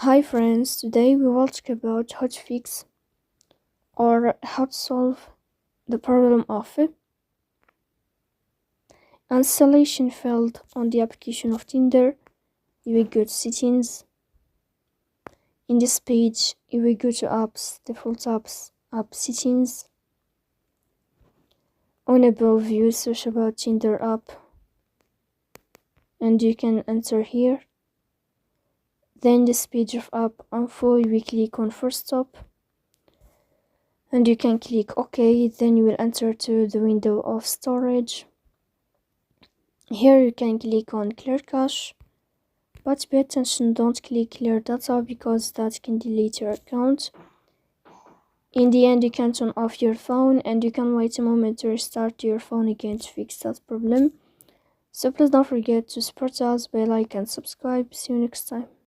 Hi friends, today we will talk about how to fix or how to solve the problem of installation failed on the application of Tinder. You will go to settings. In this page, you will go to apps, default apps, app settings. On above, you search about Tinder app and you can enter here. Then this page of app info, you will click on first stop. And you can click OK, then you will enter to the window of storage. Here you can click on clear cache, but pay attention, don't click clear data because that can delete your account. In the end, you can turn off your phone and you can wait a moment to restart your phone again to fix that problem. So please don't forget to support us by like and subscribe. See you next time.